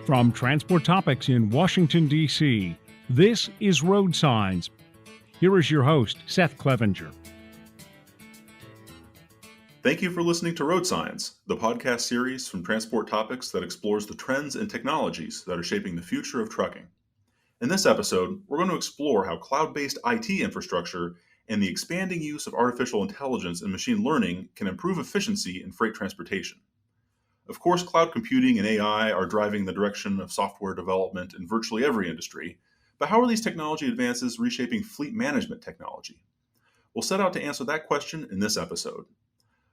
From Transport Topics in Washington, D.C., this is Road Signs. Here is your host, Seth Clevenger. Thank you for listening to Road Signs, the podcast series from Transport Topics that explores the trends and technologies that are shaping the future of trucking. In this episode, we're going to explore how cloud-based IT infrastructure and the expanding use of artificial intelligence and machine learning can improve efficiency in freight transportation. Of course, cloud computing and AI are driving the direction of software development in virtually every industry, but how are these technology advances reshaping fleet management technology? We'll set out to answer that question in this episode.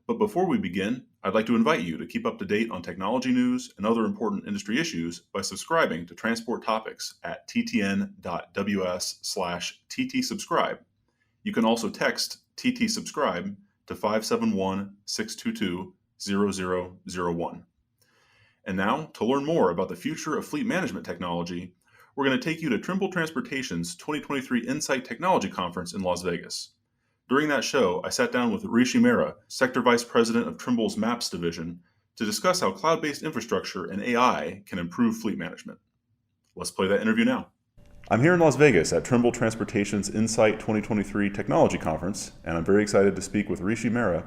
But before we begin, I'd like to invite you to keep up to date on technology news and other important industry issues by subscribing to Transport Topics at ttn.ws/ttsubscribe. You can also text TT-subscribe to 571-622-0001. And now, to learn more about the future of fleet management technology, we're going to take you to Trimble Transportation's 2023 Insight Technology Conference in Las Vegas. During that show, I sat down with Rishi Mehra, Sector Vice President of Trimble's Maps division, to discuss how cloud-based infrastructure and AI can improve fleet management. Let's play that interview now. I'm here in Las Vegas at Trimble Transportation's Insight 2023 Technology Conference, and I'm very excited to speak with Rishi Mehra,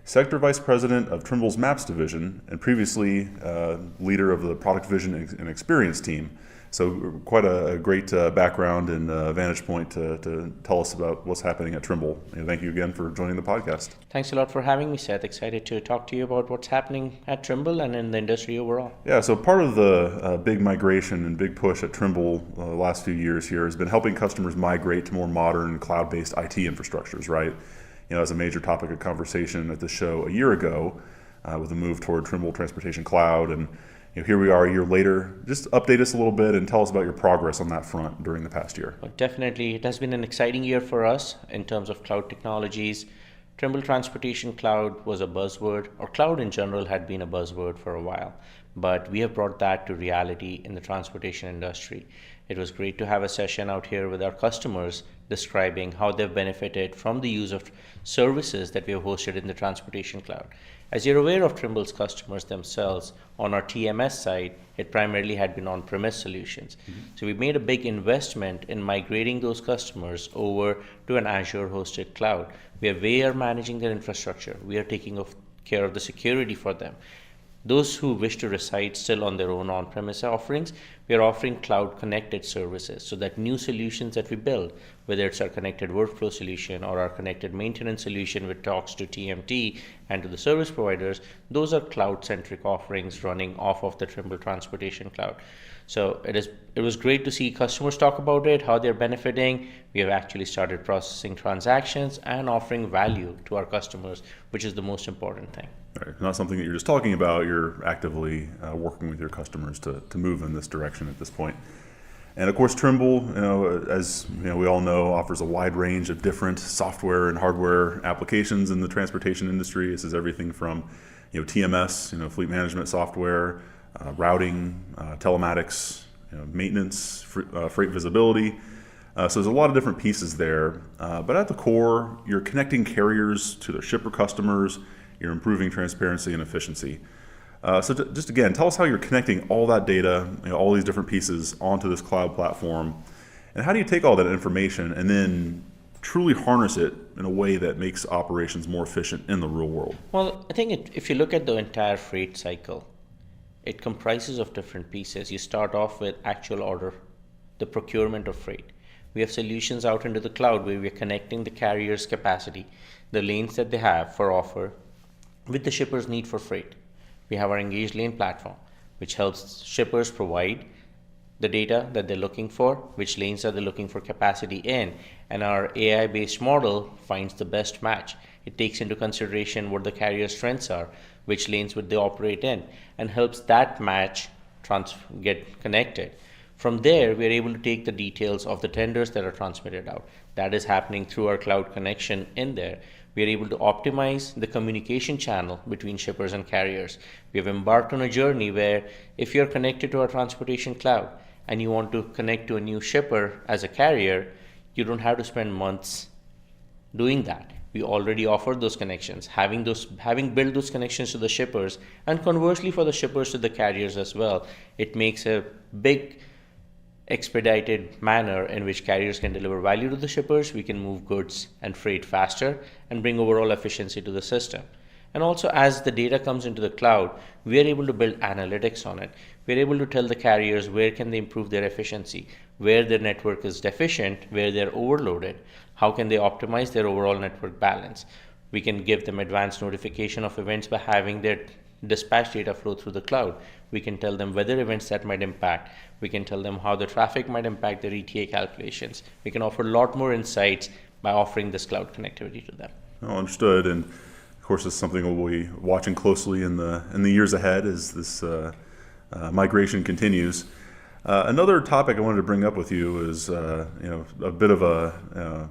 Sector Vice President of Trimble's Maps division, and previously leader of the Product Vision and Experience team. So quite a great background and vantage point to tell us about what's happening at Trimble. And thank you again for joining the podcast. Thanks a lot for having me, Seth. Excited to talk to you about what's happening at Trimble and in the industry overall. Yeah, so part of the big migration and big push at Trimble the last few years here has been helping customers migrate to more modern cloud-based IT infrastructures, right? You know, as a major topic of conversation at the show a year ago with the move toward Trimble Transportation Cloud. And here we are a year later. Just update us a little bit and tell us about your progress on that front during the past year. Well, definitely. It has been an exciting year for us in terms of cloud technologies. Trimble Transportation Cloud was a buzzword, or cloud in general had been a buzzword for a while, but we have brought that to reality in the transportation industry. It was great to have a session out here with our customers describing how they've benefited from the use of services that we have hosted in the Transportation Cloud. As you're aware of Trimble's customers themselves, on our TMS side, it primarily had been on-premise solutions. So we made a big investment in migrating those customers over to an Azure-hosted cloud, where we are managing their infrastructure. We are taking care of the security for them. Those who wish to reside still on their own on-premise offerings, we are offering cloud-connected services so that new solutions that we build, whether it's our connected workflow solution or our connected maintenance solution which talks to TMT and to the service providers, those are cloud-centric offerings running off of the Trimble Transportation Cloud. So it was great to see customers talk about it, how they're benefiting. We have actually started processing transactions and offering value to our customers, which is the most important thing. Right. Not something that you're just talking about, you're actively working with your customers to move in this direction at this point. And of course, Trimble, as we all know, offers a wide range of different software and hardware applications in the transportation industry. This is everything from TMS, fleet management software, routing, telematics, maintenance, freight visibility. So there's a lot of different pieces there. But at the core, you're connecting carriers to their shipper customers. You're improving transparency and efficiency. So just again, tell us how you're connecting all that data, all these different pieces onto this cloud platform. And how do you take all that information and then truly harness it in a way that makes operations more efficient in the real world? Well, I think if you look at the entire freight cycle, it comprises of different pieces. You start off with actual order, the procurement of freight. We have solutions out into the cloud where we're connecting the carrier's capacity, the lanes that they have for offer, with the shipper's need for freight. We have our Engaged Lane platform, which helps shippers provide the data that they're looking for, which lanes are they looking for capacity in, and our AI-based model finds the best match. It takes into consideration what the carrier's strengths are, which lanes would they operate in, and helps that match get connected. From there, we are able to take the details of the tenders that are transmitted out. That is happening through our cloud connection in there. We are able to optimize the communication channel between shippers and carriers. We have embarked on a journey where if you're connected to our transportation cloud and you want to connect to a new shipper as a carrier, you don't have to spend months doing that. We already offered those connections, having built those connections to the shippers, and conversely for the shippers to the carriers as well. It makes a big expedited manner in which carriers can deliver value to the shippers. We can move goods and freight faster and bring overall efficiency to the system. And also, as the data comes into the cloud, we are able to build analytics on it. We're able to tell the carriers where can they improve their efficiency, where their network is deficient, where they're overloaded, how can they optimize their overall network balance. We can give them advanced notification of events by having their dispatch data flow through the cloud. We can tell them weather events that might impact. We can tell them how the traffic might impact their ETA calculations. We can offer a lot more insights by offering this cloud connectivity to them. Well, understood. And of course, it's something we'll be watching closely in the years ahead as this migration continues. Another topic I wanted to bring up with you is a bit of a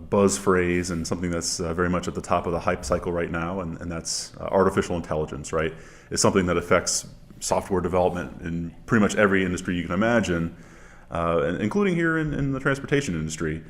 buzz phrase and something that's very much at the top of the hype cycle right now, and that's artificial intelligence. Right, it's something that affects software development in pretty much every industry you can imagine, including here in the transportation industry.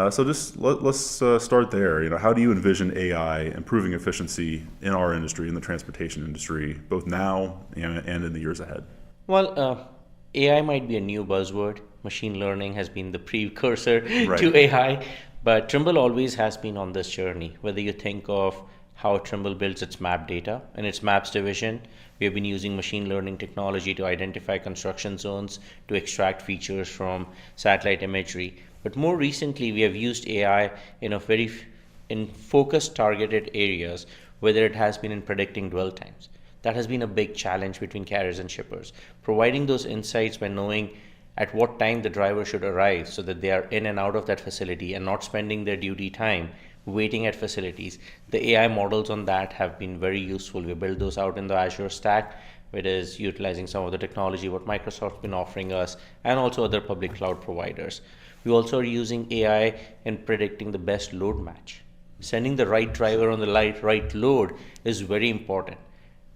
So just let's start there. How do you envision AI improving efficiency in our industry, in the transportation industry, both now and in the years ahead? Well, AI might be a new buzzword. Machine learning has been the precursor Right. to AI, but Trimble always has been on this journey. Whether you think of how Trimble builds its map data in its maps division, we have been using machine learning technology to identify construction zones, to extract features from satellite imagery. But more recently, we have used AI in focused, targeted areas, whether it has been in predicting dwell times. That has been a big challenge between carriers and shippers. Providing those insights by knowing at what time the driver should arrive so that they are in and out of that facility and not spending their duty time waiting at facilities. The AI models on that have been very useful. We build those out in the Azure stack, which is utilizing some of the technology what Microsoft's been offering us and also other public cloud providers. We also are using AI in predicting the best load match. Sending the right driver on the right load is very important.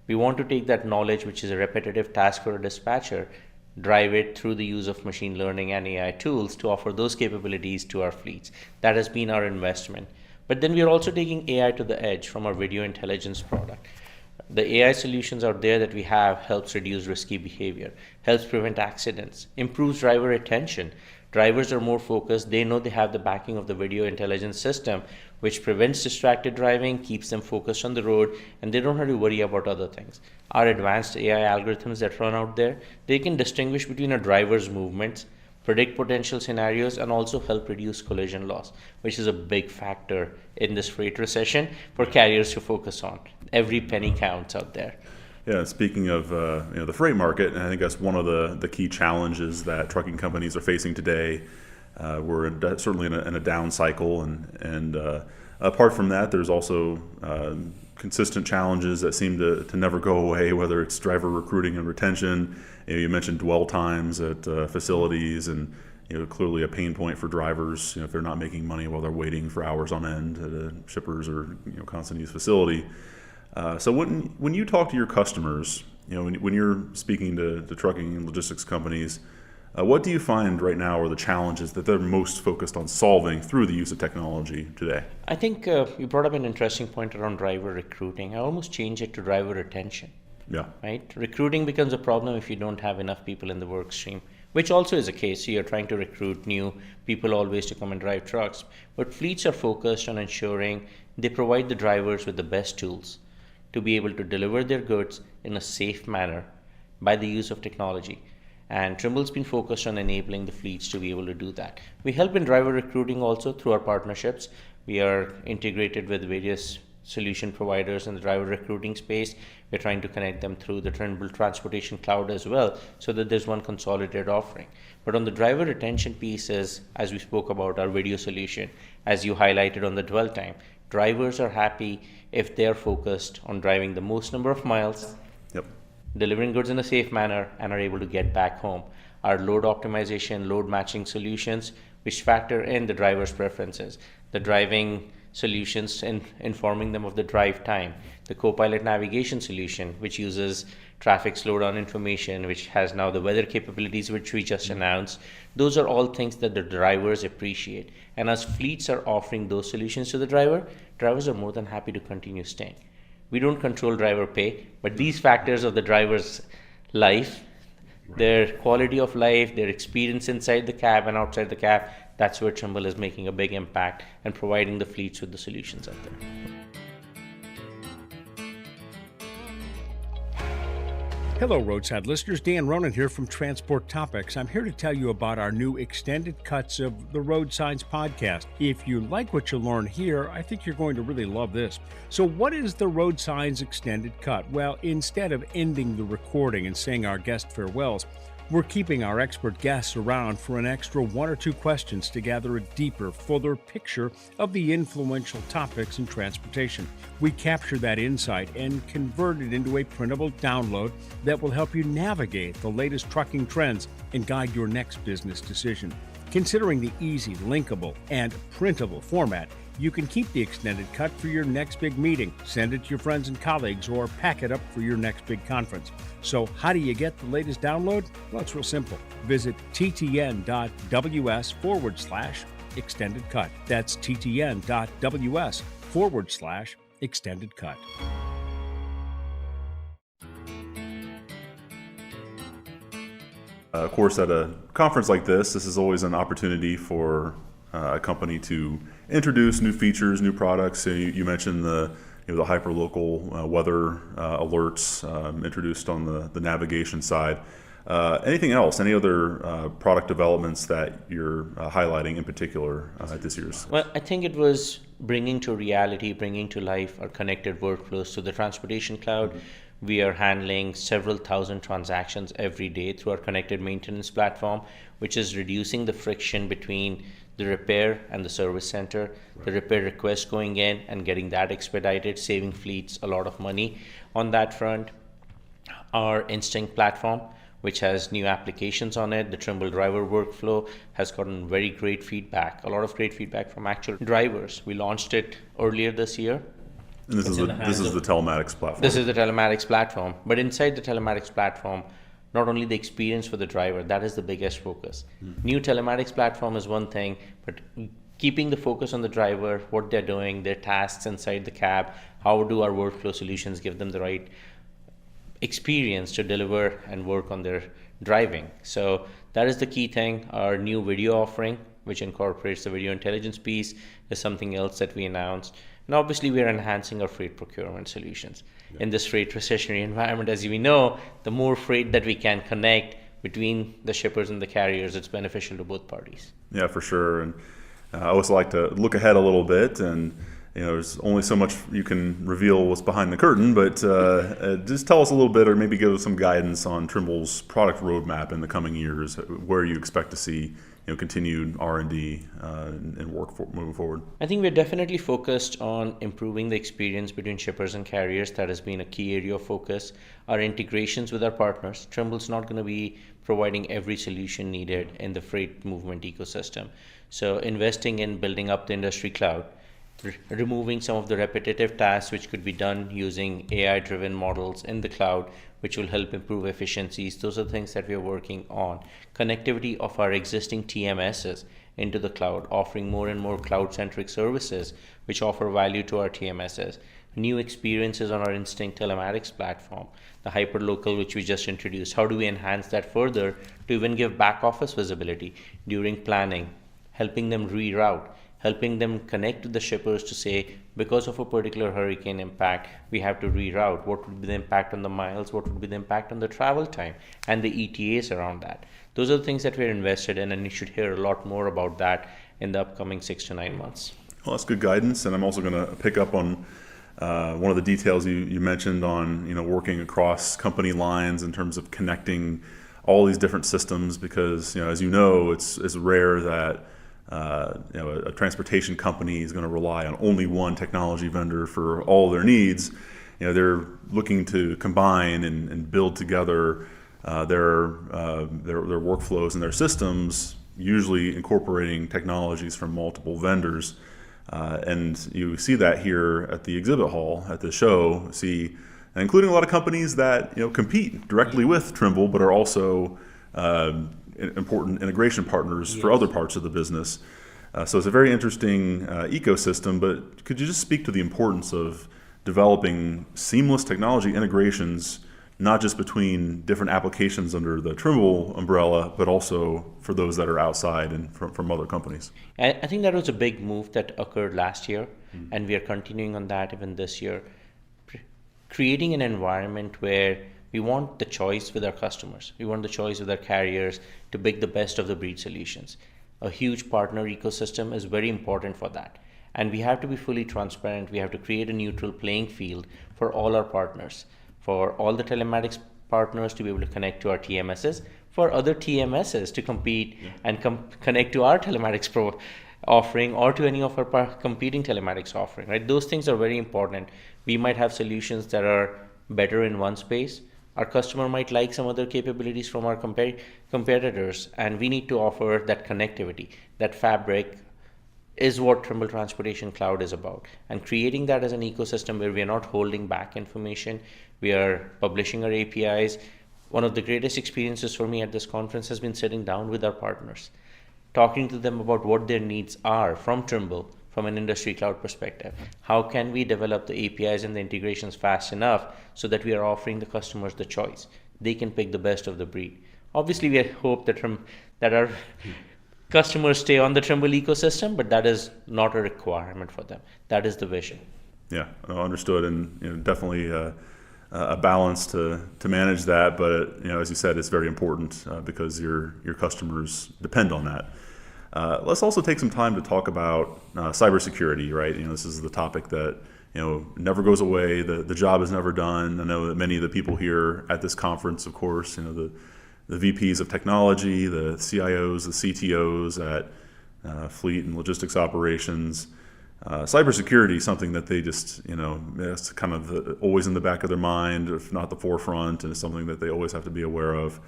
We want to take that knowledge, which is a repetitive task for a dispatcher, drive it through the use of machine learning and AI tools to offer those capabilities to our fleets. That has been our investment. But then we are also taking AI to the edge from our video intelligence product. The AI solutions out there that we have helps reduce risky behavior, helps prevent accidents, improves driver attention. Drivers are more focused. They know they have the backing of the video intelligence system, which prevents distracted driving, keeps them focused on the road, and they don't have to worry about other things. Our advanced AI algorithms that run out there, they can distinguish between a driver's movements, predict potential scenarios, and also help reduce collision loss, which is a big factor in this freight recession for carriers to focus on. Every penny counts out there. Yeah, speaking of the freight market, and I think that's one of the key challenges that trucking companies are facing today. We're certainly in a down cycle, and apart from that, there's also consistent challenges that seem to never go away, whether it's driver recruiting and retention. You mentioned dwell times at facilities, and clearly a pain point for drivers if they're not making money while they're waiting for hours on end at a shipper's or constant use facility. So when you talk to your customers, when you're speaking to trucking and logistics companies, what do you find right now are the challenges that they're most focused on solving through the use of technology today? I think you brought up an interesting point around driver recruiting. I almost change it to driver retention. Yeah. Right? Recruiting becomes a problem if you don't have enough people in the work stream, which also is a case. So you're trying to recruit new people always to come and drive trucks. But fleets are focused on ensuring they provide the drivers with the best tools to be able to deliver their goods in a safe manner by the use of technology. And Trimble's been focused on enabling the fleets to be able to do that. We help in driver recruiting also through our partnerships. We are integrated with various solution providers in the driver recruiting space. We're trying to connect them through the Trimble Transportation Cloud as well, so that there's one consolidated offering. But on the driver retention pieces, as we spoke about our video solution, as you highlighted on the dwell time, drivers are happy if they're focused on driving the most number of miles, Yep. delivering goods in a safe manner, and are able to get back home. Our load optimization, load matching solutions, which factor in the driver's preferences, the driving solutions and informing them of the drive time, the co-pilot navigation solution, which uses traffic slowdown information, which has now the weather capabilities, which we just announced. Those are all things that the drivers appreciate. And as fleets are offering those solutions to the drivers are more than happy to continue staying. We don't control driver pay, but these factors of the driver's life, their quality of life, their experience inside the cab and outside the cab, that's where Trimble is making a big impact and providing the fleets with the solutions out there. Hello, roadside listeners. Dan Ronan here from Transport Topics. I'm here to tell you about our new extended cuts of the Road Signs podcast. If you like what you learn here, I think you're going to really love this. So what is the Road Signs extended cut? Well, instead of ending the recording and saying our guest farewells, we're keeping our expert guests around for an extra 1 or 2 questions to gather a deeper, fuller picture of the influential topics in transportation. We capture that insight and convert it into a printable download that will help you navigate the latest trucking trends and guide your next business decision. Considering the easy, linkable, and printable format, you can keep the extended cut for your next big meeting, send it to your friends and colleagues, or pack it up for your next big conference. So how do you get the latest download? Well, it's real simple. Visit ttn.ws/extended cut. That's ttn.ws/extended cut. Of course, at a conference like this is always an opportunity for a company to introduce new features, new products. So you mentioned the hyperlocal weather alerts introduced on the navigation side. Anything else? Any other product developments that you're highlighting in particular at this year's? Well, I think it was bringing to reality, bringing to life our connected workflows. So the Transportation Cloud, we are handling several thousand transactions every day through our connected maintenance platform, which is reducing the friction between the repair and the service center, the repair request going in and getting that expedited, saving fleets a lot of money on that front. Our Instinct platform, which has new applications on it, the Trimble driver workflow, has gotten very great feedback, a lot of great feedback from actual drivers. We launched it earlier this year. And this is the telematics platform. This is the telematics platform. But inside the telematics platform, not only the experience for the driver, that is the biggest focus. New telematics platform is one thing, but keeping the focus on the driver, what they're doing, their tasks inside the cab, how do our workflow solutions give them the right experience to deliver and work on their driving. So that is the key thing. Our new video offering, which incorporates the video intelligence piece, is something else that we announced. And obviously, we are enhancing our freight procurement solutions. In this freight recessionary environment, as we know, the more freight that we can connect between the shippers and the carriers, it's beneficial to both parties. Yeah, for sure. And I always like to look ahead a little bit, and there's only so much you can reveal what's behind the curtain, but just tell us a little bit, or maybe give us some guidance on Trimble's product roadmap in the coming years, where you expect to see continued R&D and work moving forward. I think we're definitely focused on improving the experience between shippers and carriers. That has been a key area of focus. Our integrations with our partners. Trimble's not going to be providing every solution needed in the freight movement ecosystem. So investing in building up the industry cloud, removing some of the repetitive tasks which could be done using AI-driven models in the cloud, which will help improve efficiencies. Those are things that we are working on. Connectivity of our existing TMSs into the cloud, offering more and more cloud-centric services which offer value to our TMSs. New experiences on our Instinct telematics platform, the hyperlocal which we just introduced. How do we enhance that further to even give back office visibility during planning, helping them reroute, helping them connect to the shippers to say, because of a particular hurricane impact, we have to reroute. What would be the impact on the miles? What would be the impact on the travel time and the ETAs around that? Those are the things that we're invested in, and you should hear a lot more about that in the upcoming 6 to 9 months. Well, that's good guidance, and I'm also going to pick up on one of the details you mentioned on working across company lines in terms of connecting all these different systems, because as it's rare that a transportation company is going to rely on only one technology vendor for all their needs. They're looking to combine and build together their workflows and their systems, usually incorporating technologies from multiple vendors. And you see that here at the exhibit hall at the show. See and including a lot of companies that compete directly with Trimble, but are also important integration partners for other parts of the business. So it's a very interesting ecosystem. But could you just speak to the importance of developing seamless technology integrations, not just between different applications under the Trimble umbrella, but also for those that are outside and from other companies? I think that was a big move that occurred last year, and we are continuing on that even this year, creating an environment where we want the choice with our customers. We want the choice with our carriers to pick the best of the breed solutions. A huge partner ecosystem is very important for that. And we have to be fully transparent. We have to create a neutral playing field for all our partners, for all the telematics partners to be able to connect to our TMSs, for other TMSs to compete and connect to our telematics pro offering or to any of our competing telematics offering, right? Those things are very important. We might have solutions that are better in one space. Our customer might like some other capabilities from our competitors, and we need to offer that connectivity. That fabric is what Trimble Transportation Cloud is about. And creating that as an ecosystem where we are not holding back information, we are publishing our APIs. One of the greatest experiences for me at this conference has been sitting down with our partners, talking to them about what their needs are from Trimble, from an industry cloud perspective. How can we develop the APIs and the integrations fast enough so that we are offering the customers the choice? They can pick the best of the breed. Obviously, we hope that our customers stay on the Trimble ecosystem, but that is not a requirement for them. That is the vision. Yeah, understood, and definitely a balance to manage that. But as you said, it's very important because your customers depend on that. Let's also take some time to talk about cybersecurity, right? This is the topic that never goes away. The job is never done. I know that many of the people here at this conference, of course, the VPs of technology, the CIOs, the CTOs at fleet and logistics operations. Cybersecurity is something that they just, it's kind of always in the back of their mind, if not the forefront, and it's something that they always have to be aware of.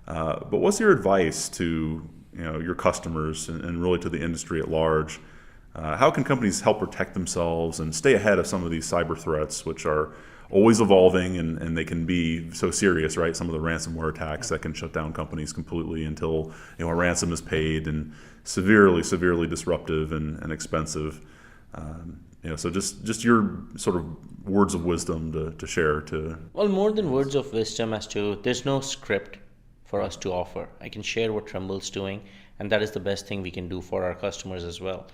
But what's your advice to your customers and really to the industry at large? How can companies help protect themselves and stay ahead of some of these cyber threats, which are always evolving and they can be so serious, right? Some of the ransomware attacks that can shut down companies completely until a ransom is paid, and severely disruptive and expensive. So just your sort of words of wisdom to share to. Well, more than words of wisdom as to there's no script for us to offer. I can share what Trimble's doing, and that is the best thing we can do for our customers as well.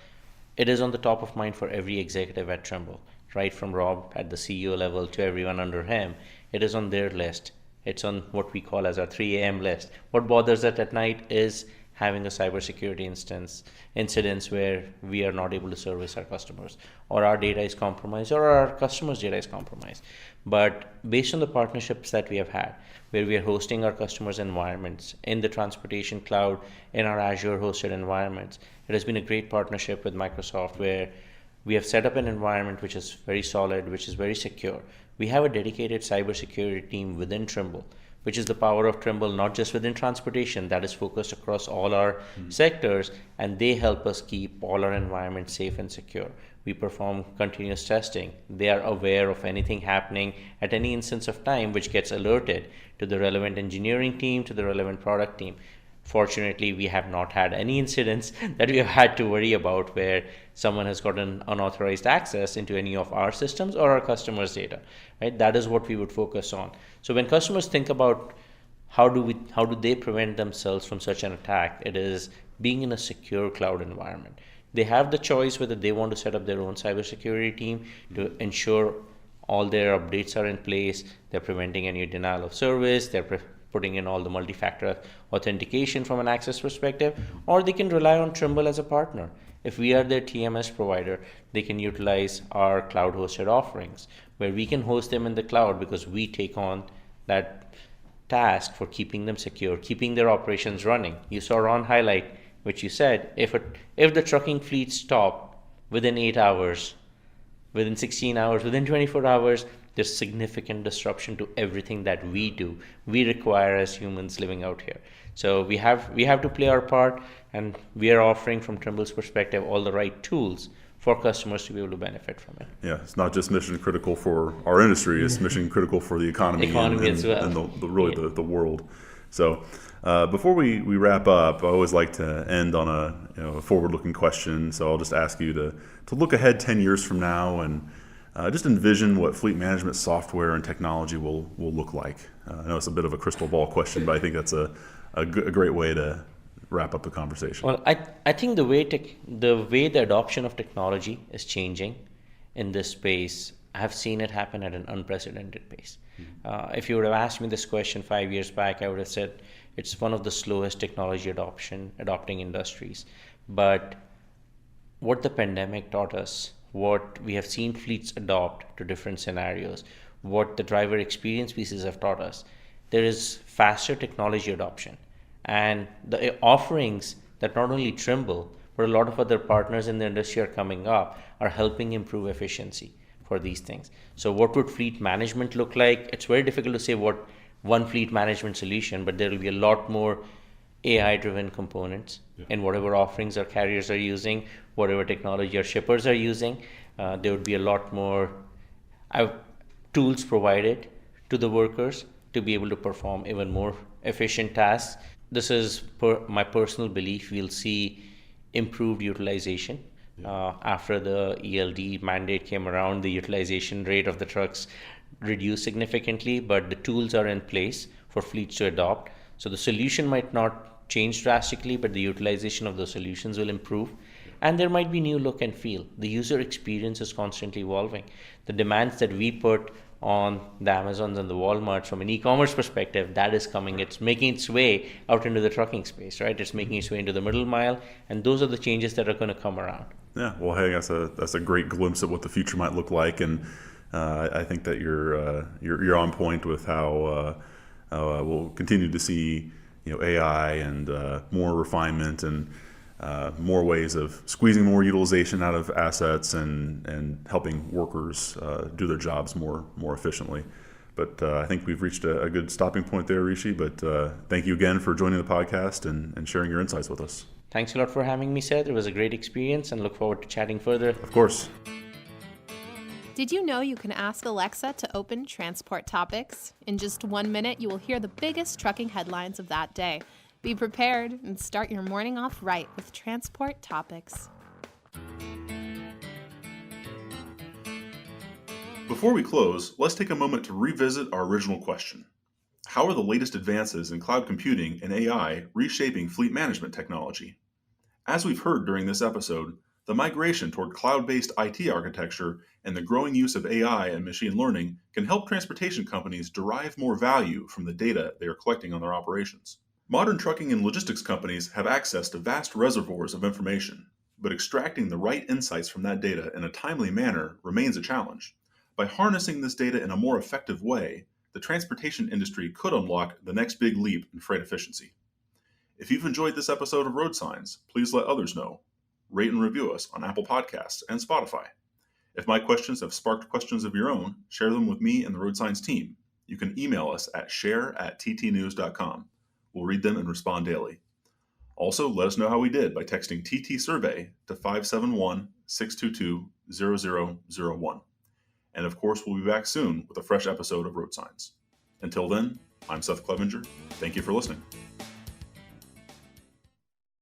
It is on the top of mind for every executive at Trimble, right from Rob at the CEO level to everyone under him. It is on their list. It's on what we call as our 3 a.m. list. What bothers us at night is having a cybersecurity incidents where we are not able to service our customers, or our data is compromised, or our customers' data is compromised. But based on the partnerships that we have had, where we are hosting our customers' environments in the transportation cloud, in our Azure hosted environments, it has been a great partnership with Microsoft where we have set up an environment which is very solid, which is very secure. We have a dedicated cybersecurity team within Trimble, which is the power of Trimble, not just within transportation, that is focused across all our sectors, and they help us keep all our environments safe and secure. We perform continuous testing. They are aware of anything happening at any instance of time, which gets alerted to the relevant engineering team, to the relevant product team. Fortunately, we have not had any incidents that we have had to worry about where someone has gotten unauthorized access into any of our systems or our customers' data, right? That is what we would focus on. So when customers think about how do they prevent themselves from such an attack, it is being in a secure cloud environment. They have the choice whether they want to set up their own cybersecurity team to ensure all their updates are in place, they're preventing any denial of service, they're putting in all the multi-factor authentication from an access perspective, or they can rely on Trimble as a partner. If we are their TMS provider, they can utilize our cloud hosted offerings where we can host them in the cloud because we take on that task for keeping them secure, keeping their operations running. You saw Ron highlight, which you said, if the trucking fleet stop within 8 hours, within 16 hours, within 24 hours, there's significant disruption to everything that we do. We require as humans living out here. So we have to play our part, and we are offering from Trimble's perspective all the right tools for customers to be able to benefit from it. Yeah, it's not just mission critical for our industry; it's mission critical for the economy, As well. and the world. So, before we wrap up, I always like to end on a forward-looking question. So I'll just ask you to look ahead 10 years from now and just envision what fleet management software and technology will look like. I know it's a bit of a crystal ball question, but I think that's a great way to wrap up the conversation. Well, I think the way the adoption of technology is changing in this space, I've seen it happen at an unprecedented pace. If you would have asked me this question 5 years back, I would have said it's one of the slowest technology adopting industries. But what the pandemic taught us, what we have seen fleets adopt to different scenarios, what the driver experience pieces have taught us, there is faster technology adoption. And the offerings that not only Trimble, but a lot of other partners in the industry are coming up are helping improve efficiency for these things. So what would fleet management look like? It's very difficult to say what one fleet management solution, but there will be a lot more AI-driven components in whatever offerings our carriers are using, whatever technology our shippers are using. There would be a lot more tools provided to the workers to be able to perform even more efficient tasks. This is my personal belief. We'll see improved utilization. After the ELD mandate came around, the utilization rate of the trucks reduced significantly, but the tools are in place for fleets to adopt. So the solution might not change drastically, but the utilization of the solutions will improve. And there might be new look and feel. The user experience is constantly evolving. The demands that we put on the Amazons and the Walmarts from an e-commerce perspective, that is coming. It's making its way out into the trucking space, right? It's making its way into the middle mile, and those are the changes that are going to come around. Yeah, well, hey, that's a great glimpse at what the future might look like, and I think that you're on point with how we'll continue to see AI and more refinement and more ways of squeezing more utilization out of assets and helping workers do their jobs more efficiently. But I think we've reached a good stopping point there, Rishi. But thank you again for joining the podcast and sharing your insights with us. Thanks a lot for having me, Seth. It was a great experience and look forward to chatting further. Of course. Did you know you can ask Alexa to open Transport Topics? In just 1 minute, you will hear the biggest trucking headlines of that day. Be prepared and start your morning off right with Transport Topics. Before we close, let's take a moment to revisit our original question. How are the latest advances in cloud computing and AI reshaping fleet management technology? As we've heard during this episode, the migration toward cloud-based IT architecture and the growing use of AI and machine learning can help transportation companies derive more value from the data they are collecting on their operations. Modern trucking and logistics companies have access to vast reservoirs of information, but extracting the right insights from that data in a timely manner remains a challenge. By harnessing this data in a more effective way, the transportation industry could unlock the next big leap in freight efficiency. If you've enjoyed this episode of Road Signs, please let others know. Rate and review us on Apple Podcasts and Spotify. If my questions have sparked questions of your own, share them with me and the Road Signs team. You can email us at share@ttnews.com. We'll read them and respond daily. Also, let us know how we did by texting TT Survey to 571-622-0001. And of course, we'll be back soon with a fresh episode of Road Signs. Until then, I'm Seth Clevenger. Thank you for listening.